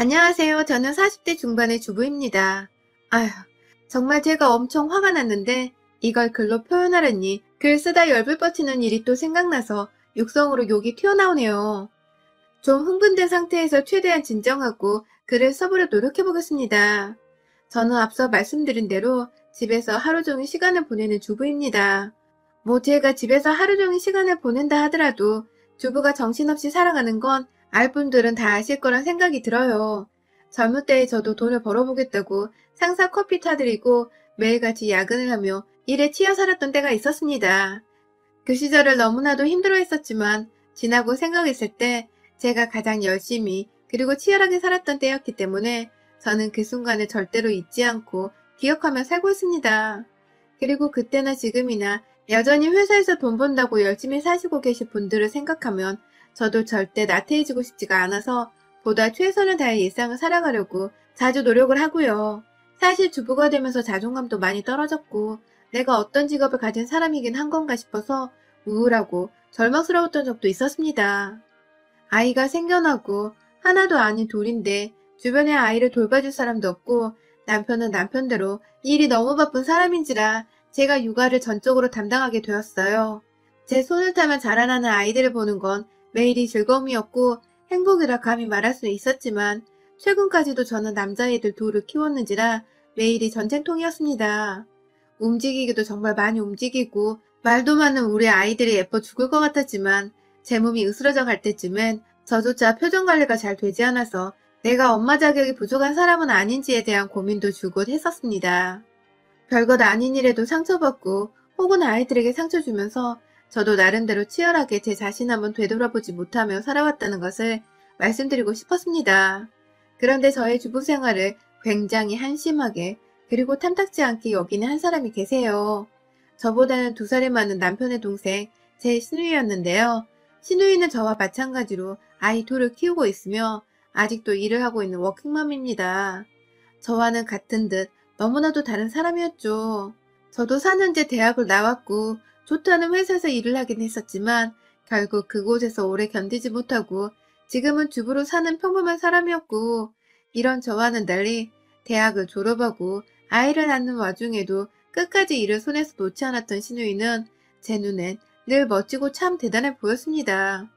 안녕하세요. 저는 40대 중반의 주부입니다. 아휴, 정말 제가 엄청 화가 났는데 이걸 글로 표현하려니 글 쓰다 열불 뻗치는 일이 또 생각나서 육성으로 욕이 튀어나오네요. 좀 흥분된 상태에서 최대한 진정하고 글을 써보려 노력해보겠습니다. 저는 앞서 말씀드린 대로 집에서 하루 종일 시간을 보내는 주부입니다. 뭐 제가 집에서 하루 종일 시간을 보낸다 하더라도 주부가 정신없이 살아가는 건 알 분들은 다 아실 거란 생각이 들어요. 젊을 때에 저도 돈을 벌어보겠다고 상사 커피 타드리고 매일같이 야근을 하며 일에 치여 살았던 때가 있었습니다. 그 시절을 너무나도 힘들어했었지만 지나고 생각했을 때 제가 가장 열심히 그리고 치열하게 살았던 때였기 때문에 저는 그 순간을 절대로 잊지 않고 기억하며 살고 있습니다. 그리고 그때나 지금이나 여전히 회사에서 돈 번다고 열심히 사시고 계실 분들을 생각하면 저도 절대 나태해지고 싶지가 않아서 보다 최선을 다해 일상을 살아가려고 자주 노력을 하고요. 사실 주부가 되면서 자존감도 많이 떨어졌고 내가 어떤 직업을 가진 사람이긴 한 건가 싶어서 우울하고 절망스러웠던 적도 있었습니다. 아이가 생겨나고 하나도 아닌 둘인데 주변에 아이를 돌봐줄 사람도 없고 남편은 남편대로 일이 너무 바쁜 사람인지라 제가 육아를 전적으로 담당하게 되었어요. 제 손을 타면 자라나는 아이들을 보는 건 매일이 즐거움이었고 행복이라 감히 말할 수는 있었지만 최근까지도 저는 남자애들 둘을 키웠는지라 매일이 전쟁통이었습니다. 움직이기도 정말 많이 움직이고 말도 많은 우리 아이들이 예뻐 죽을 것 같았지만 제 몸이 으스러져 갈 때쯤엔 저조차 표정 관리가 잘 되지 않아서 내가 엄마 자격이 부족한 사람은 아닌지에 대한 고민도 줄곧 했었습니다. 별것 아닌 일에도 상처받고 혹은 아이들에게 상처 주면서 저도 나름대로 치열하게 제 자신 한번 되돌아보지 못하며 살아왔다는 것을 말씀드리고 싶었습니다. 그런데 저의 주부 생활을 굉장히 한심하게 그리고 탐탁지 않게 여기는 한 사람이 계세요. 저보다는 2살이 많은 남편의 동생 제 시누이였는데요. 시누이는 저와 마찬가지로 아이 둘을 키우고 있으며 아직도 일을 하고 있는 워킹맘입니다. 저와는 같은 듯 너무나도 다른 사람이었죠. 저도 4년제 대학을 나왔고 좋다는 회사에서 일을 하긴 했었지만 결국 그곳에서 오래 견디지 못하고 지금은 주부로 사는 평범한 사람이었고 이런 저와는 달리 대학을 졸업하고 아이를 낳는 와중에도 끝까지 일을 손에서 놓지 않았던 시누이는 제 눈엔 늘 멋지고 참 대단해 보였습니다.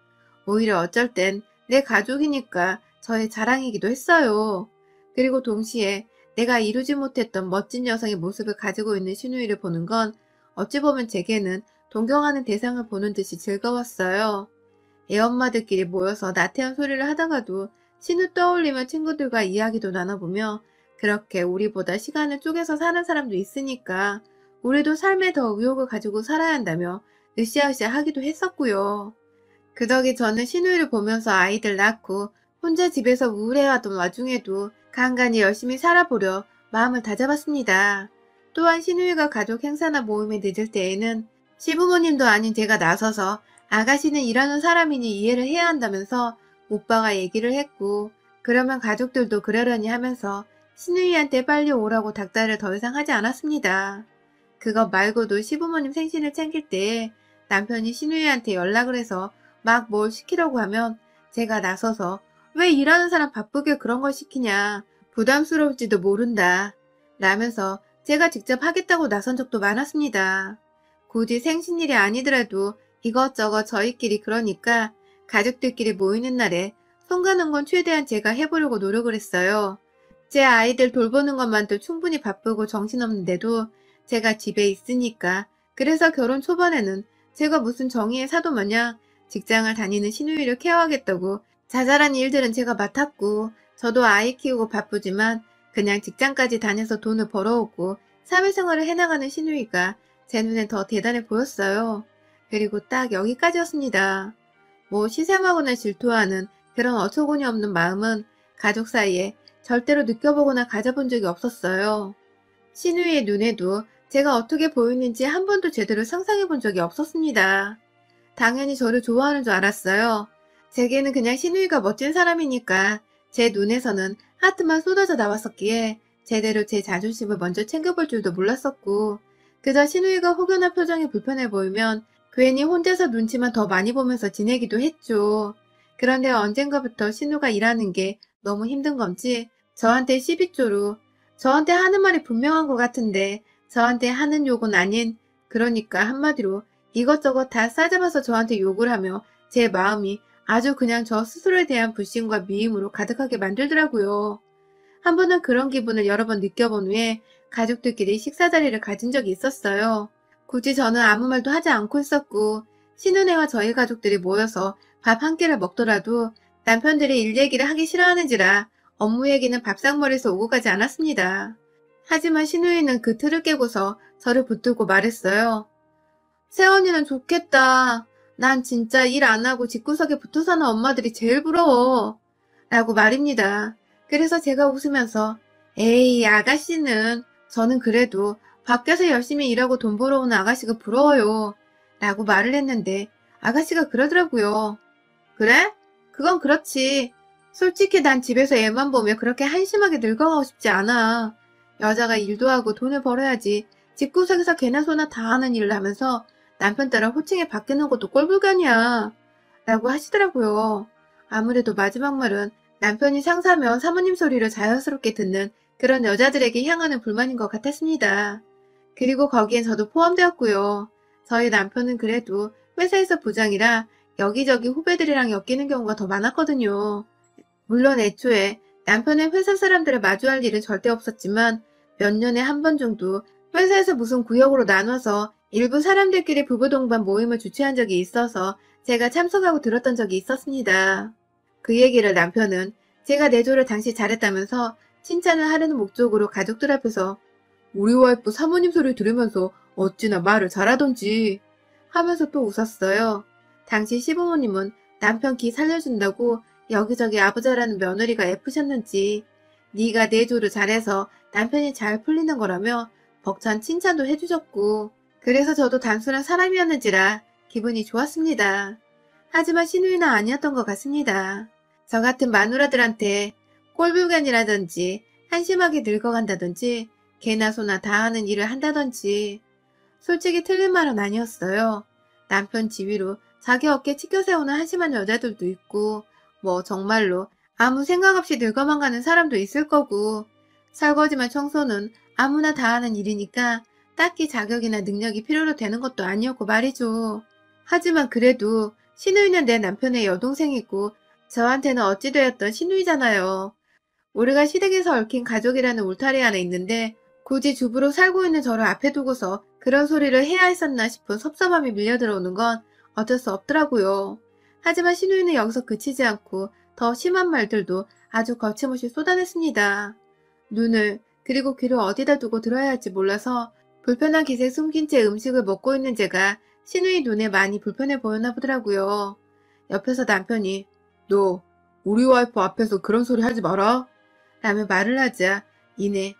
오히려 어쩔 땐 내 가족이니까 저의 자랑이기도 했어요. 그리고 동시에 내가 이루지 못했던 멋진 여성의 모습을 가지고 있는 시누이를 보는 건 어찌 보면 제게는 동경하는 대상을 보는 듯이 즐거웠어요. 애엄마들끼리 모여서 나태한 소리를 하다가도 시누 떠올리며 친구들과 이야기도 나눠보며 그렇게 우리보다 시간을 쪼개서 사는 사람도 있으니까 우리도 삶에 더 의욕을 가지고 살아야 한다며 으쌰으쌰 하기도 했었고요. 그 덕에 저는 시누이를 보면서 아이들 낳고 혼자 집에서 우울해하던 와중에도 간간히 열심히 살아보려 마음을 다잡았습니다. 또한 시누이가 가족 행사나 모임에 늦을 때에는 시부모님도 아닌 제가 나서서 아가씨는 일하는 사람이니 이해를 해야 한다면서 오빠가 얘기를 했고 그러면 가족들도 그러려니 하면서 시누이한테 빨리 오라고 닥달을 더 이상 하지 않았습니다. 그것 말고도 시부모님 생신을 챙길 때에 남편이 시누이한테 연락을 해서 막 뭘 시키려고 하면 제가 나서서 왜 일하는 사람 바쁘게 그런 걸 시키냐. 부담스러울지도 모른다. 라면서 제가 직접 하겠다고 나선 적도 많았습니다. 굳이 생신일이 아니더라도 이것저것 저희끼리 그러니까 가족들끼리 모이는 날에 손 가는 건 최대한 제가 해보려고 노력을 했어요. 제 아이들 돌보는 것만도 충분히 바쁘고 정신없는데도 제가 집에 있으니까 그래서 결혼 초반에는 제가 무슨 정의의 사도 마냥 직장을 다니는 시누이를 케어하겠다고 자잘한 일들은 제가 맡았고 저도 아이 키우고 바쁘지만 그냥 직장까지 다녀서 돈을 벌어오고 사회생활을 해나가는 시누이가 제 눈엔 더 대단해 보였어요. 그리고 딱 여기까지였습니다. 뭐 시샘하거나 질투하는 그런 어처구니 없는 마음은 가족 사이에 절대로 느껴보거나 가져본 적이 없었어요. 시누이의 눈에도 제가 어떻게 보이는지 한 번도 제대로 상상해 본 적이 없었습니다. 당연히 저를 좋아하는 줄 알았어요. 제게는 그냥 시누이가 멋진 사람이니까 제 눈에서는 하트만 쏟아져 나왔었기에 제대로 제 자존심을 먼저 챙겨볼 줄도 몰랐었고 그저 시누이가 혹여나 표정이 불편해 보이면 괜히 혼자서 눈치만 더 많이 보면서 지내기도 했죠. 그런데 언젠가부터 시누가 일하는 게 너무 힘든 건지 저한테 시비조로 저한테 하는 말이 분명한 것 같은데 저한테 하는 욕은 아닌 그러니까 한마디로 이것저것 다 싸잡아서 저한테 욕을 하며 제 마음이 아주 그냥 저 스스로에 대한 불신과 미움으로 가득하게 만들더라고요. 한 번은 그런 기분을 여러 번 느껴본 후에 가족들끼리 식사 자리를 가진 적이 있었어요. 굳이 저는 아무 말도 하지 않고 있었고 신은혜와 저희 가족들이 모여서 밥 한 끼를 먹더라도 남편들이 일 얘기를 하기 싫어하는지라 업무 얘기는 밥상머리에서 오고 가지 않았습니다. 하지만 신우이는 그 틀을 깨고서 저를 붙들고 말했어요. 새언니는 좋겠다. 난 진짜 일 안 하고 집구석에 붙어 사는 엄마들이 제일 부러워. 라고 말입니다. 그래서 제가 웃으면서 에이 아가씨는 저는 그래도 밖에서 열심히 일하고 돈 벌어오는 아가씨가 부러워요. 라고 말을 했는데 아가씨가 그러더라고요. 그래? 그건 그렇지. 솔직히 난 집에서 애만 보며 그렇게 한심하게 늙어가고 싶지 않아. 여자가 일도 하고 돈을 벌어야지 집구석에서 개나 소나 다 하는 일을 하면서 남편 따라 호칭에 바뀌는 것도 꼴불견이야. 라고 하시더라고요. 아무래도 마지막 말은 남편이 상사면 사모님 소리를 자연스럽게 듣는 그런 여자들에게 향하는 불만인 것 같았습니다. 그리고 거기엔 저도 포함되었고요. 저희 남편은 그래도 회사에서 부장이라 여기저기 후배들이랑 엮이는 경우가 더 많았거든요. 물론 애초에 남편의 회사 사람들을 마주할 일은 절대 없었지만 몇 년에 한 번 정도 회사에서 무슨 구역으로 나눠서 일부 사람들끼리 부부 동반 모임을 주최한 적이 있어서 제가 참석하고 들었던 적이 있었습니다. 그 얘기를 남편은 제가 내조를 당시 잘했다면서 칭찬을 하려는 목적으로 가족들 앞에서 우리 와이프 사모님 소리 들으면서 어찌나 말을 잘하던지 하면서 또 웃었어요. 당시 시부모님은 남편 기 살려준다고 여기저기 아부자라는 며느리가 애프셨는지 네가 내조를 잘해서 남편이 잘 풀리는 거라며 벅찬 칭찬도 해주셨고 그래서 저도 단순한 사람이었는지라 기분이 좋았습니다. 하지만 신우이는 아니었던 것 같습니다. 저 같은 마누라들한테 꼴불견이라든지 한심하게 늙어간다든지 개나 소나 다 하는 일을 한다든지 솔직히 틀린 말은 아니었어요. 남편 지위로 자기 어깨 치켜 세우는 한심한 여자들도 있고 뭐 정말로 아무 생각 없이 늙어만 가는 사람도 있을 거고 설거지만 청소는 아무나 다 하는 일이니까 딱히 자격이나 능력이 필요로 되는 것도 아니었고 말이죠. 하지만 그래도 신우이는 내 남편의 여동생이고 저한테는 어찌되었던 신우이잖아요. 우리가 시댁에서 얽힌 가족이라는 울타리 안에 있는데 굳이 주부로 살고 있는 저를 앞에 두고서 그런 소리를 해야 했었나 싶은 섭섭함이 밀려들어오는 건 어쩔 수 없더라고요. 하지만 신우이는 여기서 그치지 않고 더 심한 말들도 아주 거침없이 쏟아냈습니다. 눈을 그리고 귀를 어디다 두고 들어야 할지 몰라서 불편한 기세 숨긴 채 음식을 먹고 있는 제가 신우이 눈에 많이 불편해 보였나 보더라고요. 옆에서 남편이 너 우리 와이프 앞에서 그런 소리 하지 마라 라며 말을 하자 이내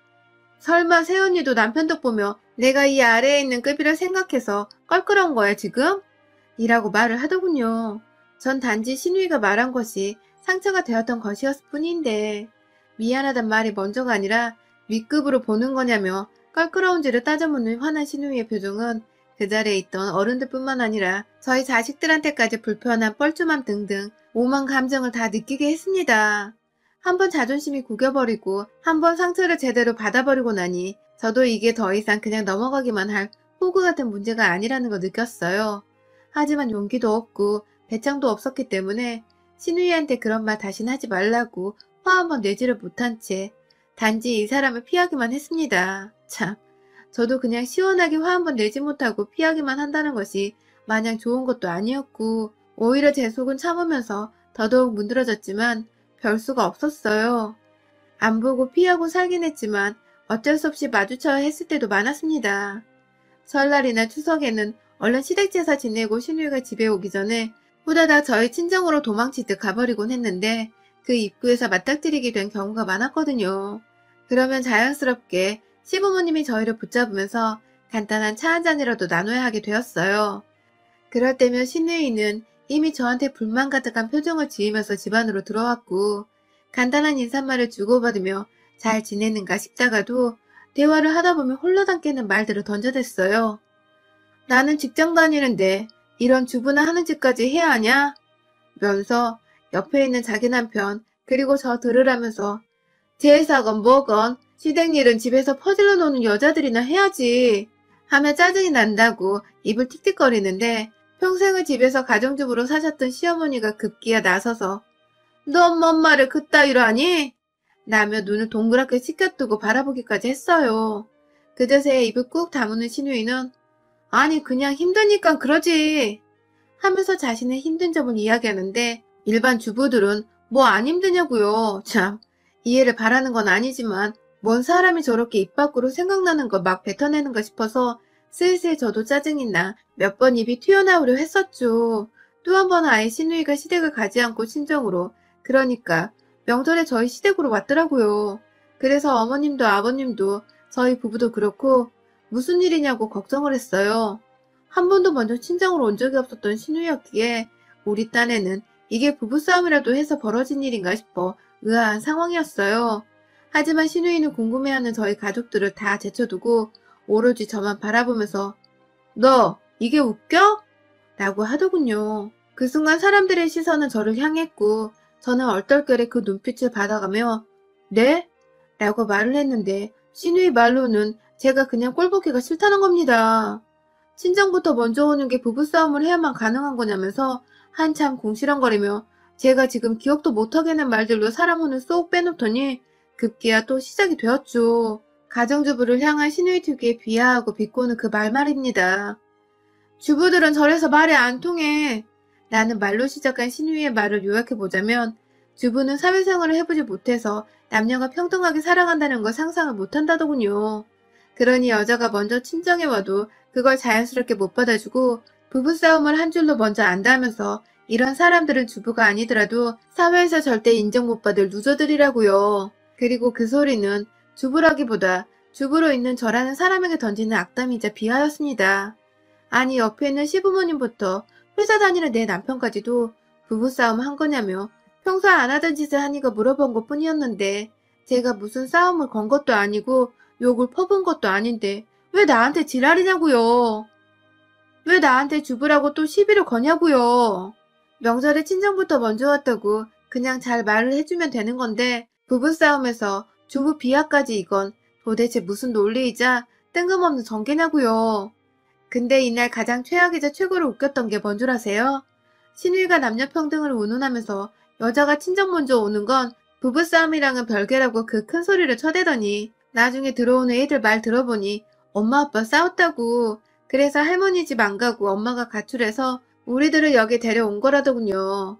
설마 새언니도 남편 덕 보며 내가 이 아래에 있는 급이를 생각해서 껄끄러운 거야 지금? 이라고 말을 하더군요. 전 단지 신우이가 말한 것이 상처가 되었던 것이었을 뿐인데 미안하단 말이 먼저가 아니라 윗급으로 보는 거냐며 껄끄러운지를 따져묻는 화난 신우이의 표정은 그 자리에 있던 어른들뿐만 아니라 저희 자식들한테까지 불편한 뻘쭘함 등등 오만 감정을 다 느끼게 했습니다. 한번 자존심이 구겨버리고 한번 상처를 제대로 받아버리고 나니 저도 이게 더 이상 그냥 넘어가기만 할 호구 같은 문제가 아니라는 걸 느꼈어요. 하지만 용기도 없고 배짱도 없었기 때문에 신우이한테 그런 말 다시는 하지 말라고 화 한번 내지를 못한 채 단지 이 사람을 피하기만 했습니다. 참, 저도 그냥 시원하게 화 한번 내지 못하고 피하기만 한다는 것이 마냥 좋은 것도 아니었고 오히려 제 속은 참으면서 더더욱 문드러졌지만 별 수가 없었어요. 안 보고 피하고 살긴 했지만 어쩔 수 없이 마주쳐야 했을 때도 많았습니다. 설날이나 추석에는 얼른 시댁제사 지내고 신우이가 집에 오기 전에 후다닥 저희 친정으로 도망치듯 가버리곤 했는데 그 입구에서 맞닥뜨리게 된 경우가 많았거든요. 그러면 자연스럽게 시부모님이 저희를 붙잡으면서 간단한 차 한 잔이라도 나눠야 하게 되었어요. 그럴 때면 신우이는 이미 저한테 불만 가득한 표정을 지으면서 집 안으로 들어왔고 간단한 인사말을 주고받으며 잘 지내는가 싶다가도 대화를 하다 보면 홀라당 깨는 말들을 던져댔어요. 나는 직장 다니는데 이런 주부나 하는 짓까지 해야 하냐? 면서 옆에 있는 자기 남편 그리고 저 들으라면서 제사건 뭐건 시댁 일은 집에서 퍼질러 노는 여자들이나 해야지 하며 짜증이 난다고 입을 틱틱거리는데 평생을 집에서 가정주부로 사셨던 시어머니가 급기야 나서서 너 뭔 말을 그따위로 하니? 라며 눈을 동그랗게 치켜뜨고 바라보기까지 했어요. 그제서야 입을 꾹 다무는 신우이는 아니 그냥 힘드니까 그러지 하면서 자신의 힘든 점을 이야기하는데 일반 주부들은 뭐 안 힘드냐고요. 참 이해를 바라는 건 아니지만 뭔 사람이 저렇게 입 밖으로 생각나는 거 막 뱉어내는가 싶어서 슬슬 저도 짜증이 나 몇 번 입이 튀어나오려 했었죠. 또 한 번은 아예 신우이가 시댁을 가지 않고 친정으로 그러니까 명절에 저희 시댁으로 왔더라고요. 그래서 어머님도 아버님도 저희 부부도 그렇고 무슨 일이냐고 걱정을 했어요. 한 번도 먼저 친정으로 온 적이 없었던 신우였기에 우리 딴에는 이게 부부싸움이라도 해서 벌어진 일인가 싶어 의아한 상황이었어요. 하지만 신우이는 궁금해하는 저희 가족들을 다 제쳐두고 오로지 저만 바라보면서 너 이게 웃겨? 라고 하더군요. 그 순간 사람들의 시선은 저를 향했고 저는 얼떨결에 그 눈빛을 받아가며 네? 라고 말을 했는데 신우이 말로는 제가 그냥 꼴보기가 싫다는 겁니다. 친정부터 먼저 오는 게 부부싸움을 해야만 가능한 거냐면서 한참 궁시렁거리며 제가 지금 기억도 못하겠는 말들로 사람 혼을 쏙 빼놓더니 급기야 또 시작이 되었죠. 가정주부를 향한 신우이 특유의 비하하고 비꼬는 그 말 말입니다. 주부들은 저래서 말이 안 통해. 라는 말로 시작한 신우이의 말을 요약해보자면 주부는 사회생활을 해보지 못해서 남녀가 평등하게 살아간다는 걸 상상을 못한다더군요. 그러니 여자가 먼저 친정에 와도 그걸 자연스럽게 못 받아주고 부부싸움을 한 줄로 먼저 안다면서 이런 사람들은 주부가 아니더라도 사회에서 절대 인정 못 받을 루저들이라고요. 그리고 그 소리는 주부라기보다 주부로 있는 저라는 사람에게 던지는 악담이자 비하였습니다. 아니 옆에 있는 시부모님부터 회사 다니는 내 남편까지도 부부싸움 한 거냐며 평소에 안 하던 짓을 하니까 물어본 것 뿐이었는데 제가 무슨 싸움을 건 것도 아니고 욕을 퍼본 것도 아닌데 왜 나한테 지랄이냐고요. 왜 나한테 주부라고 또 시비를 거냐고요. 명절에 친정부터 먼저 왔다고 그냥 잘 말을 해주면 되는 건데 부부싸움에서 주부 비하까지 이건 도대체 무슨 논리이자 뜬금없는 전개냐고요. 근데 이날 가장 최악이자 최고로 웃겼던 게 뭔 줄 아세요? 신우이가 남녀평등을 운운하면서 여자가 친정 먼저 오는 건 부부싸움이랑은 별개라고 그 큰 소리를 쳐대더니 나중에 들어오는 애들 말 들어보니 엄마 아빠 싸웠다고 그래서 할머니 집 안 가고 엄마가 가출해서 우리들을 여기 데려온 거라더군요.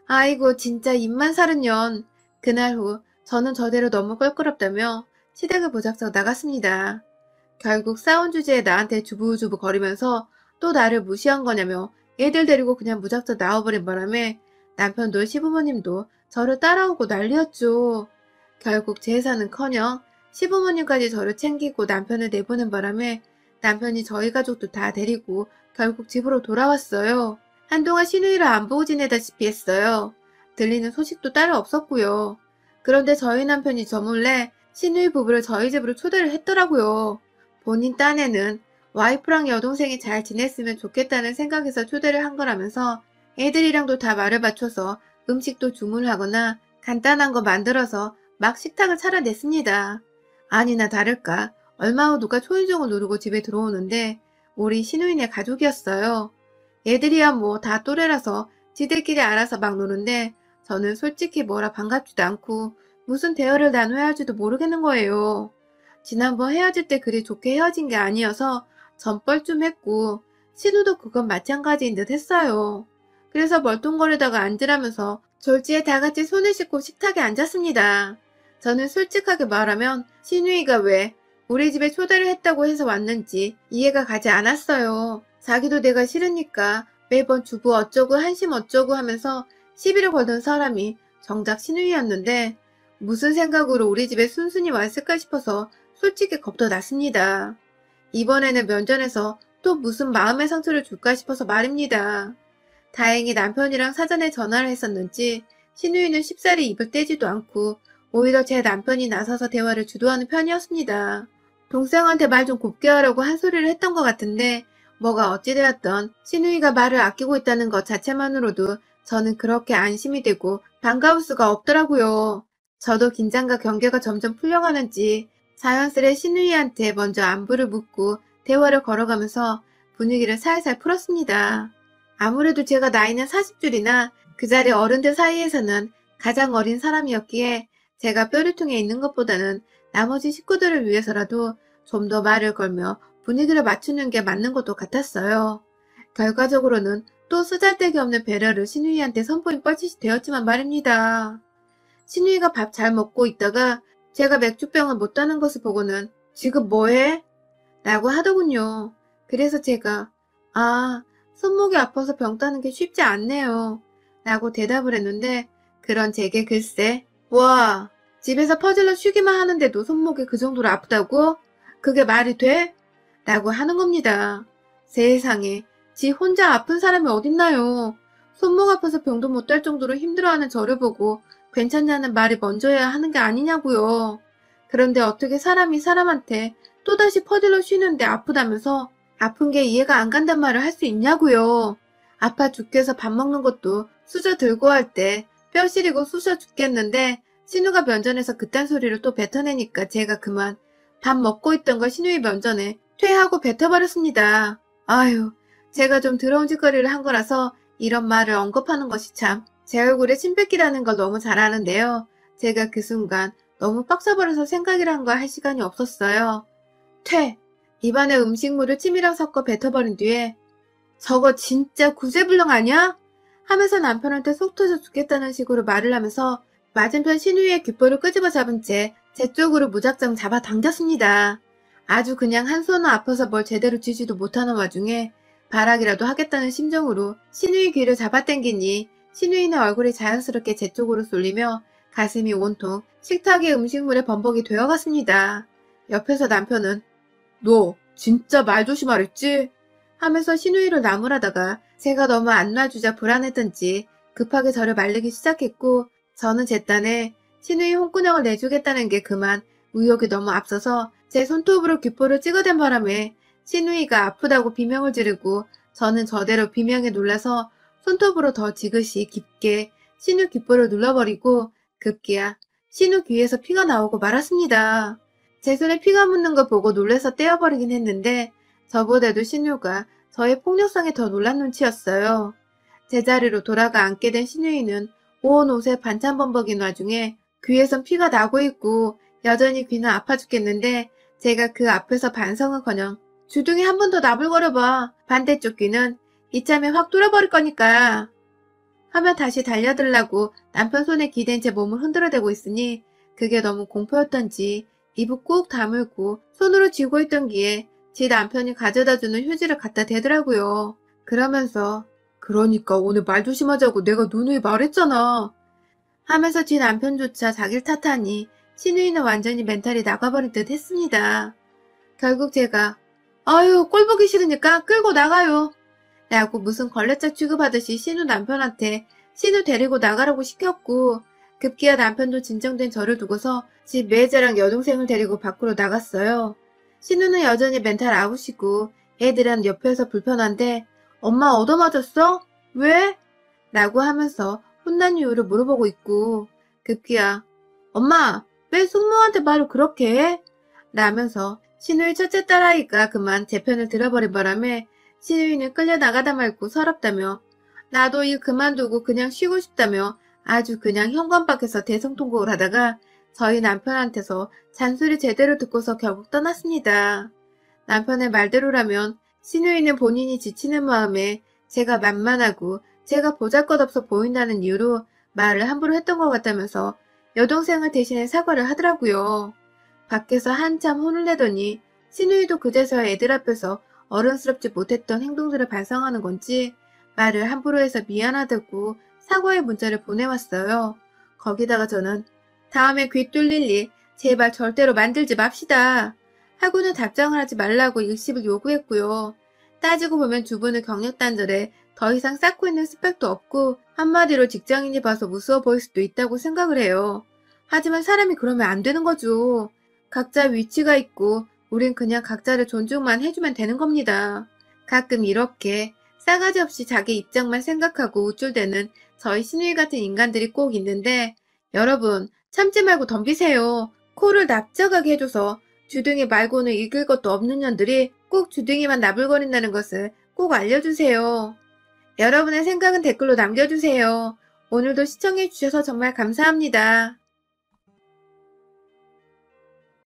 아이고 진짜 입만 사는 년. 그날 후 저는 저대로 너무 껄끄럽다며 시댁을 보작서 나갔습니다. 결국 싸운 주제에 나한테 주부주부 거리면서 또 나를 무시한 거냐며 애들 데리고 그냥 무작정 나와버린 바람에 남편도 시부모님도 저를 따라오고 난리였죠. 결국 제사는커녕 시부모님까지 저를 챙기고 남편을 내보낸 바람에 남편이 저희 가족도 다 데리고 결국 집으로 돌아왔어요. 한동안 신우이를 안 보고 지내다시피 했어요. 들리는 소식도 따로 없었고요. 그런데 저희 남편이 저 몰래 신우이 부부를 저희 집으로 초대를 했더라고요. 본인 딴에는 와이프랑 여동생이 잘 지냈으면 좋겠다는 생각에서 초대를 한 거라면서 애들이랑도 다 말을 맞춰서 음식도 주문을 하거나 간단한 거 만들어서 막 식탁을 차려냈습니다. 아니나 다를까 얼마 후 누가 초인종을 누르고 집에 들어오는데 우리 신우이네 가족이었어요. 애들이야 뭐 다 또래라서 지들끼리 알아서 막 노는데 저는 솔직히 뭐라 반갑지도 않고 무슨 대화를 나눠야 할지도 모르겠는 거예요. 지난번 헤어질 때 그리 좋게 헤어진 게 아니어서 전 뻘쭘했고 신우도 그건 마찬가지인 듯 했어요. 그래서 멀뚱거리다가 앉으라면서 졸지에 다 같이 손을 씻고 식탁에 앉았습니다. 저는 솔직하게 말하면 신우이가 왜 우리 집에 초대를 했다고 해서 왔는지 이해가 가지 않았어요. 자기도 내가 싫으니까 매번 주부 어쩌고 한심 어쩌고 하면서 시비를 걸던 사람이 정작 신우이였는데 무슨 생각으로 우리 집에 순순히 왔을까 싶어서 솔직히 겁도 났습니다. 이번에는 면전에서 또 무슨 마음의 상처를 줄까 싶어서 말입니다. 다행히 남편이랑 사전에 전화를 했었는지 신우이는 쉽사리 입을 떼지도 않고 오히려 제 남편이 나서서 대화를 주도하는 편이었습니다. 동생한테 말 좀 곱게 하라고 한 소리를 했던 것 같은데 뭐가 어찌되었던 신우이가 말을 아끼고 있다는 것 자체만으로도 저는 그렇게 안심이 되고 반가울 수가 없더라고요. 저도 긴장과 경계가 점점 풀려가는지 자연스레 신우이한테 먼저 안부를 묻고 대화를 걸어가면서 분위기를 살살 풀었습니다. 아무래도 제가 나이는 40줄이나 그 자리 어른들 사이에서는 가장 어린 사람이었기에 제가 뼈리통에 있는 것보다는 나머지 식구들을 위해서라도 좀 더 말을 걸며 분위기를 맞추는 게 맞는 것도 같았어요. 결과적으로는 또 쓰잘데기 없는 배려를 신우이한테 선보인 뻘짓이 되었지만 말입니다. 신우이가 밥 잘 먹고 있다가 제가 맥주병을 못 따는 것을 보고는 지금 뭐해? 라고 하더군요. 그래서 제가 손목이 아파서 병 따는 게 쉽지 않네요. 라고 대답을 했는데 그런 제게 글쎄 와 집에서 퍼즐로 쉬기만 하는데도 손목이 그 정도로 아프다고? 그게 말이 돼? 라고 하는 겁니다. 세상에 지 혼자 아픈 사람이 어딨나요? 손목 아파서 병도 못 딸 정도로 힘들어하는 저를 보고 괜찮냐는 말이 먼저여야 하는 게 아니냐고요. 그런데 어떻게 사람이 사람한테 또다시 퍼즐로 쉬는데 아프다면서 아픈 게 이해가 안 간단 말을 할 수 있냐고요. 아파 죽겠어 밥 먹는 것도 수저 들고 할 때 뼈 시리고 쑤셔 죽겠는데 신우가 면전에서 그딴 소리를 또 뱉어내니까 제가 그만 밥 먹고 있던 걸 신우이 면전에 퇴하고 뱉어버렸습니다. 아유, 제가 좀 더러운 짓거리를 한 거라서 이런 말을 언급하는 것이 참 제 얼굴에 침 뱉기라는 걸 너무 잘 아는데요. 제가 그 순간 너무 빡쳐버려서 생각이란 걸 할 시간이 없었어요. 퇴! 입안에 음식물을 침이랑 섞어 뱉어버린 뒤에 저거 진짜 구제불능 아니야? 하면서 남편한테 속 터져 죽겠다는 식으로 말을 하면서 맞은편 신우이의 귓볼을 끄집어 잡은 채 제 쪽으로 무작정 잡아당겼습니다. 아주 그냥 한 손은 아파서 뭘 제대로 쥐지도 못하는 와중에 발악이라도 하겠다는 심정으로 신우이 귀를 잡아당기니 신우이는 얼굴이 자연스럽게 제 쪽으로 쏠리며 가슴이 온통 식탁의 음식물에 범벅이 되어갔습니다. 옆에서 남편은 너 진짜 말 조심하랬지? 하면서 신우이를 나무라다가 제가 너무 안 놔주자 불안했던지 급하게 저를 말리기 시작했고 저는 제 딴에 신우이 홍군형을 내주겠다는 게 그만 의욕이 너무 앞서서 제 손톱으로 귓볼을 찍어댄 바람에 신우이가 아프다고 비명을 지르고 저는 저대로 비명에 놀라서 손톱으로 더 지그시 깊게 신우 귓볼을 눌러버리고 급기야 신우 귀에서 피가 나오고 말았습니다. 제 손에 피가 묻는 걸 보고 놀라서 떼어버리긴 했는데 저보다도 신우가 저의 폭력성에 더 놀란 눈치였어요. 제자리로 돌아가 앉게 된 신우이는 온 옷에 반찬범벅인 와중에 귀에선 피가 나고 있고 여전히 귀는 아파 죽겠는데 제가 그 앞에서 반성은커녕 주둥이 한 번 더 나불거려봐. 반대쪽 귀는 이참에 확 뚫어버릴 거니까. 하며 다시 달려들라고 남편 손에 기댄 제 몸을 흔들어대고 있으니 그게 너무 공포였던지 입을 꾹 다물고 손으로 쥐고 있던 기에 제 남편이 가져다주는 휴지를 갖다 대더라고요. 그러면서 그러니까 오늘 말 조심하자고 내가 누누이 말했잖아. 하면서 제 남편조차 자기를 탓하니 신우이는 완전히 멘탈이 나가버린 듯 했습니다. 결국 제가 아유 꼴 보기 싫으니까 끌고 나가요. 라고 무슨 걸레짝 취급하듯이 신우 남편한테 신우 데리고 나가라고 시켰고 급기야 남편도 진정된 저를 두고서 집 매제랑 여동생을 데리고 밖으로 나갔어요. 신우는 여전히 멘탈 아웃이고 애들은 옆에서 불편한데 엄마 얻어맞았어? 왜? 라고 하면서 혼난 이유를 물어보고 있고 급기야 엄마 왜 숙모한테 말을 그렇게 해? 라면서 신우의 첫째 딸아이가 그만 제 편을 들어버린 바람에 신우이는 끌려나가다 말고 서럽다며 나도 일 그만두고 그냥 쉬고 싶다며 아주 그냥 현관 밖에서 대성통곡을 하다가 저희 남편한테서 잔소리 제대로 듣고서 결국 떠났습니다. 남편의 말대로라면 신우이는 본인이 지치는 마음에 제가 만만하고 제가 보잘것없어 보인다는 이유로 말을 함부로 했던 것 같다면서 여동생을 대신해 사과를 하더라고요. 밖에서 한참 혼을 내더니 신우이도 그제서야 애들 앞에서 어른스럽지 못했던 행동들을 반성하는 건지 말을 함부로 해서 미안하다고 사과의 문자를 보내왔어요. 거기다가 저는 다음에 귀 뚫릴 일 제발 절대로 만들지 맙시다. 하고는 답장을 하지 말라고 일십을 요구했고요. 따지고 보면 두 분의 경력 단절에 더 이상 쌓고 있는 스펙도 없고 한마디로 직장인이 봐서 무서워 보일 수도 있다고 생각을 해요. 하지만 사람이 그러면 안 되는 거죠. 각자 위치가 있고 우린 그냥 각자를 존중만 해주면 되는 겁니다. 가끔 이렇게 싸가지 없이 자기 입장만 생각하고 우쭐대는 저희 신우이 같은 인간들이 꼭 있는데 여러분 참지 말고 덤비세요. 코를 납작하게 해줘서 주둥이 말고는 읽을 것도 없는 년들이 꼭 주둥이만 나불거린다는 것을 꼭 알려주세요. 여러분의 생각은 댓글로 남겨주세요. 오늘도 시청해주셔서 정말 감사합니다.